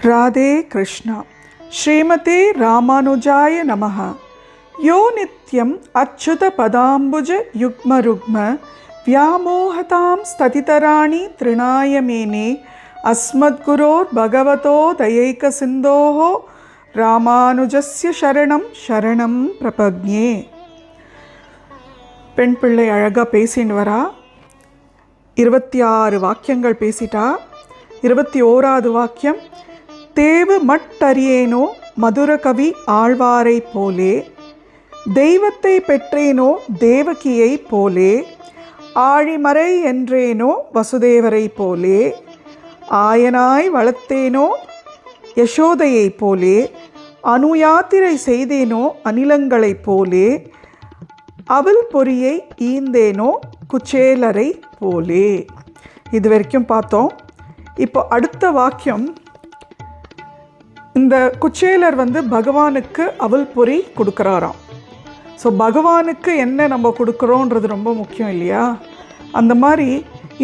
ராதே கிருஷ்ணா. ஸ்ரீமதே ராமானுஜாய நமஹ. யோ நித்யம் அச்சுத பதாம்புஜ யுக்ம ருக்ம வியாமோகதாம் ஸ்ததிதராணி த்ரிணாய மேனே அஸ்மத்குரோர் பகவதோ தயைக சிந்தோஹோ ராமானுஜஸ்ய சரணம் சரணம் பிரபக்ஞே. பெண் பிள்ளை அழகாக பேசின்னு வரா. 26 வாக்கியங்கள் பேசிட்டா. 21வது வாக்கியம், தேவு மட்டறியேனோ மதுர கவி ஆழ்வாரை போலே, தெய்வத்தை பெற்றேனோ தேவகியை போலே, ஆழிமறை என்றேனோ வசுதேவரை போலே, ஆயனாய் வளர்த்தேனோ யசோதையை போலே, அனுயாத்திரை செய்தேனோ அனிலங்களைப் போலே, அவள் பொறியை ஈந்தேனோ குச்சேலரை போலே. இது வரைக்கும் பார்த்தோம். இப்போ அடுத்த வாக்கியம், இந்த குச்சேலர் பகவானுக்கு அவள் பொறி கொடுக்குறாராம். ஸோ பகவானுக்கு என்ன நம்ம கொடுக்குறோன்றது ரொம்ப முக்கியம் இல்லையா? அந்த மாதிரி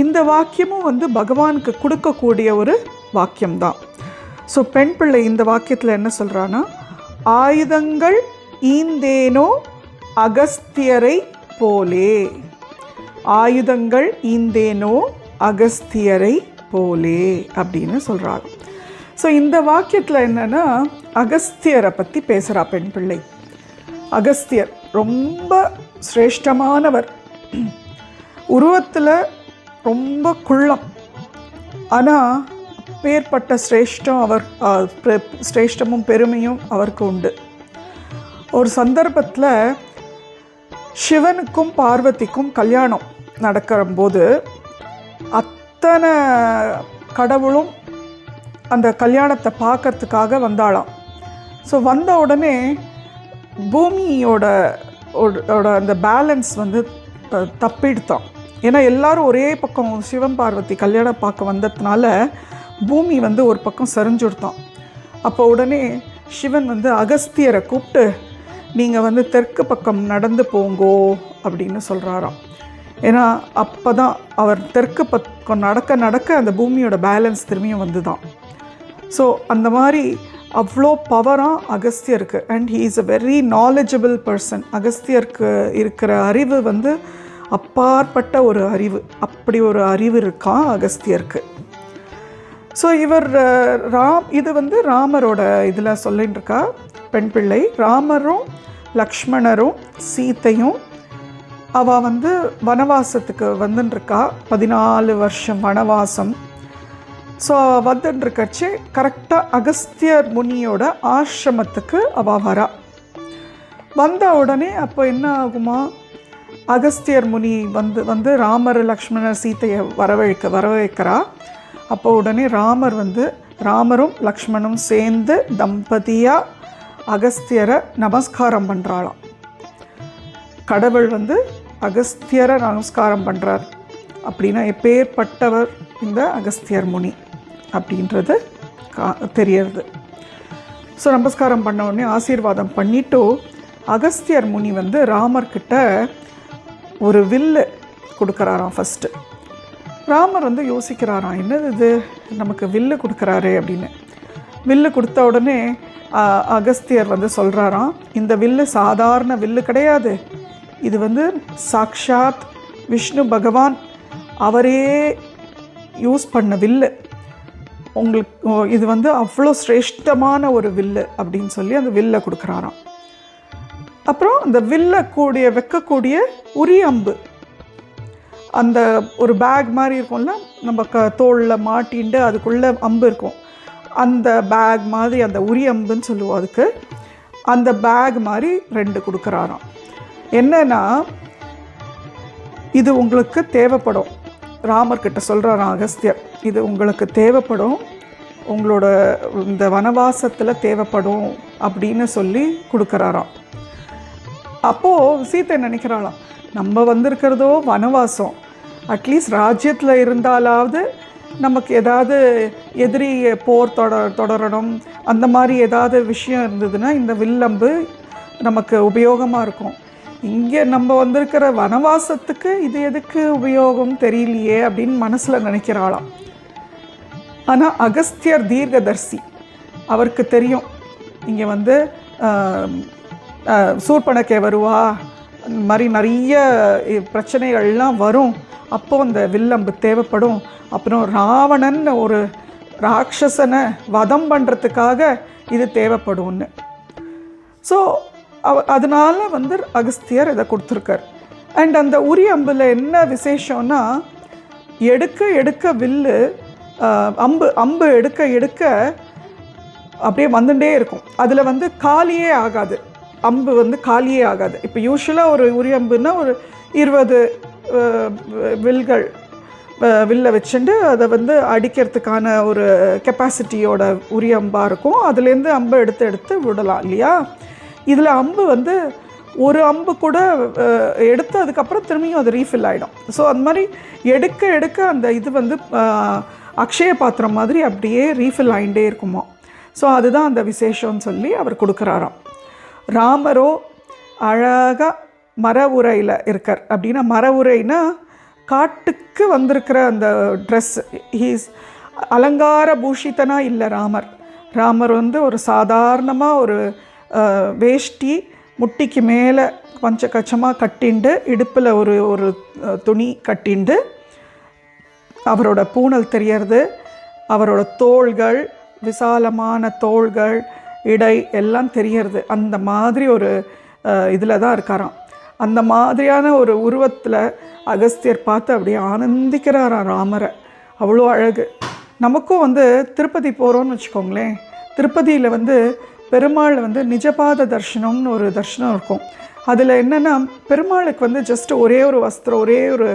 இந்த வாக்கியமும் பகவானுக்கு கொடுக்கக்கூடிய ஒரு வாக்கியம்தான். ஸோ பெண் பிள்ளை இந்த வாக்கியத்தில் என்ன சொல்கிறான்னா, ஆயுதங்கள் ஈந்தேனோ அகஸ்தியரை போலே, ஆயுதங்கள் ஈந்தேனோ அகஸ்தியரை போலே அப்படின்னு சொல்கிறாங்க. ஸோ இந்த வாக்கியத்தில் என்னென்னா, அகஸ்தியரை பற்றி பேசுகிறா பெண் பிள்ளை. அகஸ்தியர் ரொம்ப சிரேஷ்டமானவர். உருவத்தில் ரொம்ப குள்ளம், ஆனால் பேர்பட்ட சிரேஷ்டம் சிரேஷ்டமும் பெருமையும் அவருக்கு உண்டு. ஒரு சந்தர்ப்பத்தில் சிவனுக்கும் பார்வதிக்கும் கல்யாணம் நடக்கிற போது அத்தனை கடவுளும் அந்த கல்யாணத்தை பார்க்கறதுக்காக வந்தாளாம். ஸோ வந்த உடனே பூமியோட அந்த பேலன்ஸ் தப்பிடுத்தான். ஏன்னா எல்லாரும் ஒரே பக்கம் சிவன் பார்வதி கல்யாணம் பார்க்க வந்ததுனால பூமி ஒரு பக்கம் சரிஞ்சுடுத்தான். அப்போ உடனே சிவன் அகஸ்தியரை கூப்பிட்டு, நீங்கள் தெற்கு பக்கம் நடந்து போங்கோ அப்படின்னு சொல்கிறாராம். ஏன்னா அப்போ தான் அவர் தெற்கு பக்கம் நடக்க நடக்க அந்த பூமியோட பேலன்ஸ் திரும்பியும் தான். ஸோ அந்த மாதிரி அவ்வளோ பவராக அகஸ்தியருக்கு. And he is a very knowledgeable person. அகஸ்தியருக்கு இருக்கிற அறிவு அப்பாற்பட்ட ஒரு அறிவு. அப்படி ஒரு அறிவு இருக்கான் அகஸ்தியருக்கு. ஸோ இவர் இது ராமரோட இதில் சொல்லின்னு இருக்கா பெண் பிள்ளை. ராமரும் லக்ஷ்மணரும் சீத்தையும் அவள் வனவாசத்துக்கு வந்துட்டுருக்கா. 14 வருஷம் வனவாசம். ஸோ வந்துட்டுருக்கச்சு கரெக்டாக அகஸ்தியர் முனியோட ஆசிரமத்துக்கு அவள் வரா. வந்த உடனே அப்போ என்ன ஆகுமா, அகஸ்தியர் முனி ராமர் லக்ஷ்மணர் சீத்தையை வரவேற்கிறா. அப்போ உடனே ராமரும் லக்ஷ்மணும் சேர்ந்து தம்பதியாக அகஸ்தியரை நமஸ்காரம் பண்ணுறாளாம். கடவுள் அகஸ்தியரை நமஸ்காரம் பண்ணுறார் அப்படின்னா எப்பேற்பட்டவர் இந்த அகஸ்தியர் முனி அப்படின்றது தெரியறது. ஸோ நமஸ்காரம் பண்ண உடனே ஆசீர்வாதம் பண்ணிவிட்டு அகஸ்தியர் முனி ராமர்கிட்ட ஒரு வில்லு கொடுக்குறாராம். ஃபஸ்ட்டு ராமர் யோசிக்கிறாராம், என்னது இது நமக்கு வில்லு கொடுக்குறாரு அப்படின்னு. வில்லு கொடுத்த உடனே அகஸ்தியர் சொல்கிறாராம், இந்த வில்லு சாதாரண வில்லு கிடையாது, இது சாக்ஷாத் விஷ்ணு பகவான் அவரே யூஸ் பண்ண வில்லு. உங்களுக்கு இது அவ்வளோ சிரேஷ்டமான ஒரு வில்லு அப்படின்னு சொல்லி அந்த வில்லை கொடுக்குறாராம். அப்புறம் அந்த வில்லை வைக்கக்கூடிய உரி அம்பு, அந்த ஒரு பேக் மாதிரி இருக்கும்ல, நம்ம தோளில் மாட்டின்ட்டு அதுக்குள்ளே அம்பு இருக்கும். அந்த பேக் மாதிரி, அந்த உரி அம்புன்னு சொல்லுவோம் அதுக்கு, அந்த பேக் மாதிரி 2 கொடுக்குறாராம். என்னன்னா, இது உங்களுக்கு தேவைப்படும். ராமர்கிட்ட சொல்கிறாராம் அகஸ்தியர், இது உங்களுக்கு தேவைப்படும், உங்களோட இந்த வனவாசத்தில் தேவைப்படும் அப்படின்னு சொல்லி கொடுக்குறாராம். அப்போது சீத்தை நினைக்கிறாளாம், நம்ம வந்திருக்கிறதோ வனவாசம், அட்லீஸ்ட் ராஜ்யத்தில் இருந்தாலாவது நமக்கு ஏதாவது எதிரி போர் தொடரணும், அந்த மாதிரி ஏதாவது விஷயம் இருந்ததுன்னா இந்த வில்லம்பு நமக்கு உபயோகமாக இருக்கும். இங்கே நம்ம வந்திருக்கிற வனவாசத்துக்கு இது எதுக்கு உபயோகம் தெரியலையே அப்படின்னு மனசில் நினைக்கிறாளாம். ஆனால் அகஸ்தியர் தீர்க்கதர்சி. அவருக்கு தெரியும் இங்கே வந்து சூர்பனக்கை வருவா, இந்த மாதிரி நிறைய பிரச்சனைகள்லாம் வரும், அப்போது அந்த வில்லம்பு தேவைப்படும், அப்புறம் ராவணன் ஒரு ராட்சசனை வதம் பண்ணுறதுக்காக இது தேவைப்படும்னு. ஸோ அதனால் வந்து அகஸ்தியர் இதை கொடுத்துருக்கார். அண்ட் அந்த உரி அம்பில் என்ன விசேஷம்னா, எடுக்க எடுக்க வில்லு அம்பு எடுக்க எடுக்க அப்படியே வந்துட்டே இருக்கும். அதில் வந்து காலியே ஆகாது, அம்பு வந்து காலியே ஆகாது. இப்போ யூஸ்வலாக ஒரு உரி அம்புன்னா ஒரு 20 வில்கள் வில்லை வச்சுட்டு அதை வந்து அடிக்கிறதுக்கான ஒரு கெப்பாசிட்டியோட உரி அம்பாக இருக்கும். அதுலேருந்து அம்பை எடுத்து விடலாம் இல்லையா. இதில் அம்பு வந்து ஒரு அம்பு கூட எடுத்து அதுக்கப்புறம் திரும்பியும் அது ரீஃபில் ஆகிடும். ஸோ அந்த மாதிரி எடுக்க எடுக்க அந்த இது வந்து அக்ஷய பாத்திரம் மாதிரி அப்படியே ரீஃபில் ஆகிட்டே இருக்குமா. ஸோ அதுதான் அந்த விசேஷம்னு சொல்லி அவர் கொடுக்குறாராம். ராமரோ அழகாக மர உரையில் இருக்கார். அப்படின்னா மர உரைன்னா காட்டுக்கு வந்திருக்கிற அந்த ட்ரெஸ், ஹீஸ் அலங்கார பூஷித்தனாக இல்லை ராமர் வந்து ஒரு சாதாரணமாக ஒரு வேஷ்டி முட்டிக்கு மேலே பஞ்சகச்சமாக கட்டிண்டு, இடுப்பில் ஒரு துணி கட்டிண்டு, அவரோட பூணல் தெரியறது, அவரோட தோள்கள் விசாலமான தோள்கள் இடை எல்லாம் தெரியறது. அந்த மாதிரி ஒரு இதில் தான் இருக்காராம். அந்த மாதிரியான ஒரு உருவத்தில் அகஸ்தியர் பார்த்து அப்படியே ஆனந்திக்கிறாராம் ராமரை. அவ்வளோ அழகு. நமக்கும் வந்து திருப்பதி போகிறோன்னு வச்சுக்கோங்களேன், திருப்பதியில் வந்து பெருமாள் வந்து நிஜபாத தர்ஷனம்னு ஒரு தர்ஷனம் இருக்கும். அதில் என்னென்னா, பெருமாளுக்கு வந்து ஜஸ்ட் ஒரே ஒரு வஸ்திரம், ஒரே ஒரு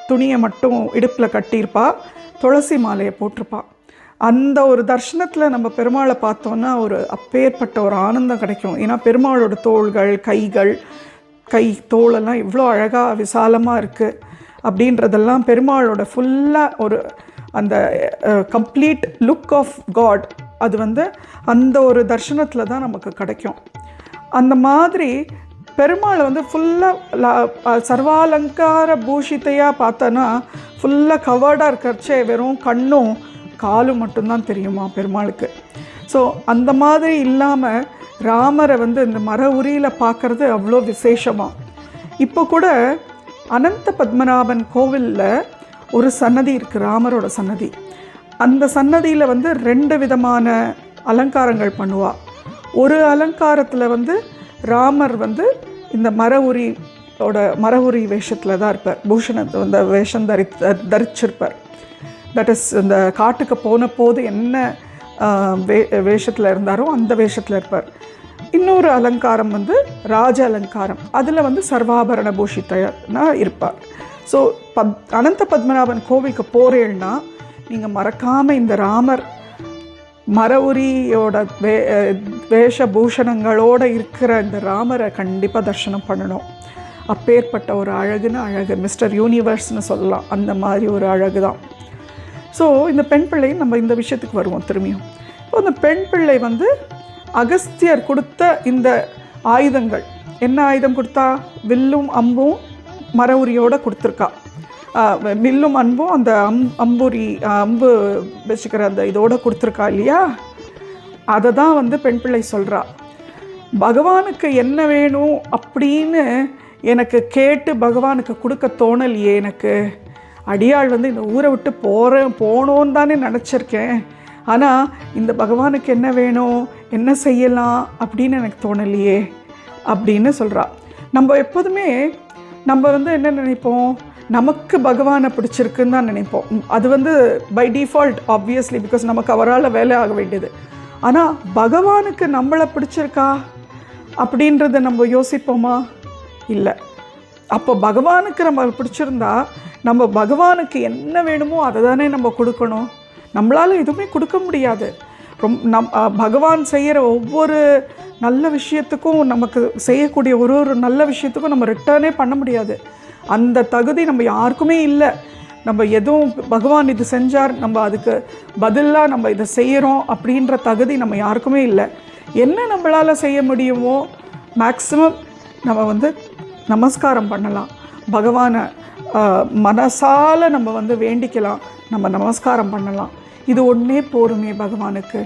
துணியை மட்டும் இடுப்பில் கட்டியிருப்பா, துளசி மாலையை போட்டிருப்பா. அந்த ஒரு தர்ஷனத்தில் நம்ம பெருமாளை பார்த்தோன்னா ஒரு அப்பேற்பட்ட ஒரு ஆனந்தம் கிடைக்கும். ஏன்னா பெருமாளோட தோள்கள், கை தோளெல்லாம் இவ்வளோ அழகாக விசாலமாக இருக்குது அப்படின்றதெல்லாம் பெருமாளோட ஃபுல்லாக ஒரு அந்த கம்ப்ளீட் லுக் ஆஃப் காட் அது வந்து அந்த ஒரு தர்ஷனத்தில் தான் நமக்கு கிடைக்கும். அந்த மாதிரி பெருமாளை வந்து ஃபுல்லாக சர்வாலங்கார பூஷித்தையாக பார்த்தோன்னா ஃபுல்லாக கவர்டாக இருக்கிறச்சே வெறும் கண்ணும் காலும் மட்டும்தான் தெரியுமா பெருமாளுக்கு. ஸோ அந்த மாதிரி இல்லாமல் ராமரை வந்து இந்த மர உரியில் பார்க்குறது அவ்வளோ விசேஷமாக. இப்போ கூட அனந்த பத்மநாபன் கோவிலில் ஒரு சன்னதி இருக்குது, ராமரோட சன்னதி. அந்த சன்னதியில் வந்து 2 விதமான அலங்காரங்கள் பண்ணுவாள். ஒரு அலங்காரத்தில் வந்து ராமர் வந்து இந்த மர உரி வேஷத்தில் தான் இருப்பார், பூஷணத்தை அந்த வேஷம் தரிச்சிருப்பார். தட் இஸ் இந்த காட்டுக்கு போன போது என்ன வேஷத்தில் இருந்தாரோ அந்த வேஷத்தில் இருப்பார். இன்னொரு அலங்காரம் வந்து ராஜ அலங்காரம், அதில் வந்து சர்வாபரண பூஷித்தனா இருப்பார். ஸோ அனந்த பத்மநாபன் கோவிலுக்கு போகிறேன்னா நீங்கள் மறக்காமல் இந்த ராமர் மர உரியோட வேஷபூஷணங்களோடு இருக்கிற இந்த ராமரை கண்டிப்பாக தரிசனம் பண்ணணும். அப்பேற்பட்ட ஒரு அழகு மிஸ்டர் யூனிவர்ஸ்னு சொல்லலாம், அந்த மாதிரி ஒரு அழகு தான். ஸோ இந்த பெண் பிள்ளை நம்ம இந்த விஷயத்துக்கு வருவோம் திரும்பியும். இப்போ இந்த பெண் பிள்ளை வந்து அகஸ்தியர் கொடுத்த இந்த ஆயுதங்கள், என்ன ஆயுதம் கொடுத்தா? வில்லும் அம்பும் மர உரியோடு கொடுத்துருக்கா. வில்லும் அம்பும் அந்த அம்பு வச்சுக்கிற அந்த இதோடு கொடுத்துருக்கா இல்லையா. அதை தான் வந்து பெண் பிள்ளை சொல்கிறா. பகவானுக்கு என்ன வேணும் அப்படின்னு எனக்கு கேட்டு பகவானுக்கு கொடுக்க தோணலையே எனக்கு. அடியாள் வந்து இந்த ஊரை விட்டு போனோன்னு தானே நினச்சிருக்கேன். ஆனால் இந்த பகவானுக்கு என்ன வேணும், என்ன செய்யலாம் அப்படின்னு எனக்கு தோணலையே அப்படின்னு சொல்கிறா. நம்ம எப்போதுமே நம்ம வந்து என்ன நினைப்போம், நமக்கு பகவானை பிடிச்சிருக்குன்னு தான் நினைப்போம். அது வந்து பை டிஃபால்ட் ஆப்வியஸ்லி, பிகாஸ் நமக்கு அவரால் வேலை ஆக வேண்டியது. ஆனால் பகவானுக்கு நம்மளை பிடிச்சிருக்கா அப்படின்றத நம்ம யோசிப்போமா? இல்லை. அப்போ பகவானுக்கு நம்ம பிடிச்சிருந்தா நம்ம பகவானுக்கு என்ன வேணுமோ அதை தானே நம்ம கொடுக்கணும். நம்மளால் எதுவுமே கொடுக்க முடியாது. பகவான் செய்கிற ஒவ்வொரு நல்ல விஷயத்துக்கும், நமக்கு செய்யக்கூடிய ஒரு நல்ல விஷயத்துக்கும் நம்ம ரிட்டர்னே பண்ண முடியாது. அந்த தகுதி நம்ம யாருக்குமே இல்லை. நம்ம எதுவும் பகவான் இது செஞ்சார், நம்ம அதுக்கு பதிலாக நம்ம இதை செய்கிறோம் அப்படின்ற தகுதி நம்ம யாருக்குமே இல்லை. என்ன நம்மளால் செய்ய முடியுமோ மேக்ஸிமம் நம்ம வந்து நமஸ்காரம் பண்ணலாம், பகவானை மனசால் நம்ம வந்து வேண்டிக்கலாம், நம்ம நமஸ்காரம் பண்ணலாம். இது ஒன்றே போருமே பகவானுக்கு,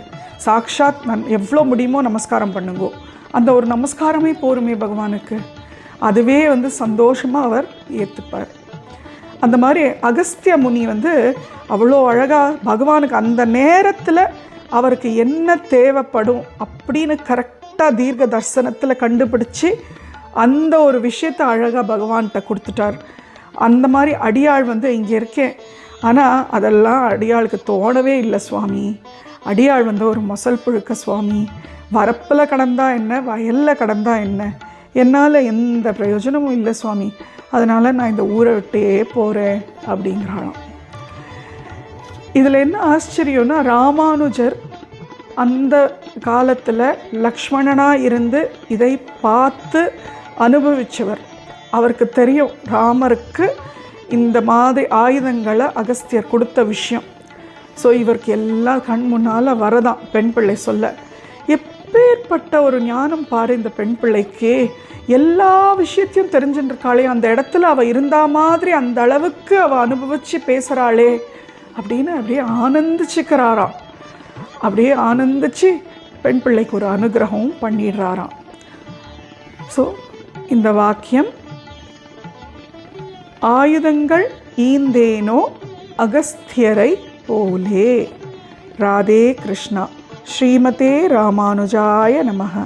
சாக்ஷாத் எவ்வளோ முடியுமோ நமஸ்காரம் பண்ணுங்கோ, அந்த ஒரு நமஸ்காரமே போருமே பகவானுக்கு, அதுவே சந்தோஷமாக அவர் ஏற்றுப்பார். அந்த மாதிரி அகஸ்திய முனி அவ்வளோ அழகாக பகவானுக்கு அந்த நேரத்தில் அவருக்கு என்ன தேவைப்படும் அப்படின்னு கரெக்டாக தீர்க்க தரிசனத்தில் கண்டுபிடிச்சி அந்த ஒரு விஷயத்தை அழகாக பகவான்கிட்ட கொடுத்துட்டார். அந்த மாதிரி அடியாள் இங்கே இருக்கேன், ஆனால் அதெல்லாம் அடியாளுக்கு தோணவே இல்லை சுவாமி. அடியாள் ஒரு மொசல் புழுக்க சுவாமி, வரப்பில் கடந்தா என்ன, வயலில் கடந்தா என்ன, என்னால் எந்த பிரயோஜனமும் இல்லை சுவாமி, அதனால் நான் இந்த ஊரை விட்டே போகிறேன் அப்படிங்கிறாளாம். இதில் என்ன ஆச்சரியம்னா, ராமானுஜர் அந்த காலத்தில் லக்ஷ்மணனாக இருந்து இதை பார்த்து அனுபவித்தவர். அவருக்கு தெரியும் ராமருக்கு இந்த மாதிரி ஆயுதங்களை அகஸ்தியர் கொடுத்த விஷயம். ஸோ இவருக்கு எல்லாம் கண் முன்னால் வரதான் பெண் பிள்ளை சொல்ல. எப்பேற்பட்ட ஒரு ஞானம் பாரு இந்த பெண் பிள்ளைக்கு, எல்லா விஷயத்தையும் தெரிஞ்சுருக்காளே, அந்த இடத்துல அவள் இருந்தா மாதிரி அந்த அளவுக்கு அவள் அனுபவித்து பேசுகிறாளே அப்படின்னு அப்படியே ஆனந்திச்சுக்கிறாராம். அப்படியே ஆனந்திச்சு பெண் பிள்ளைக்கு ஒரு அனுகிரகம் பண்ணிடுறாராம். ஸோ இந்த வாக்கியம், ஆயுதங்கள் ஈந்தேனோ அகஸ்தியரை போலே. ராதே கிருஷ்ணா. ஸ்ரீமதே ராமானுஜாய நமஹ.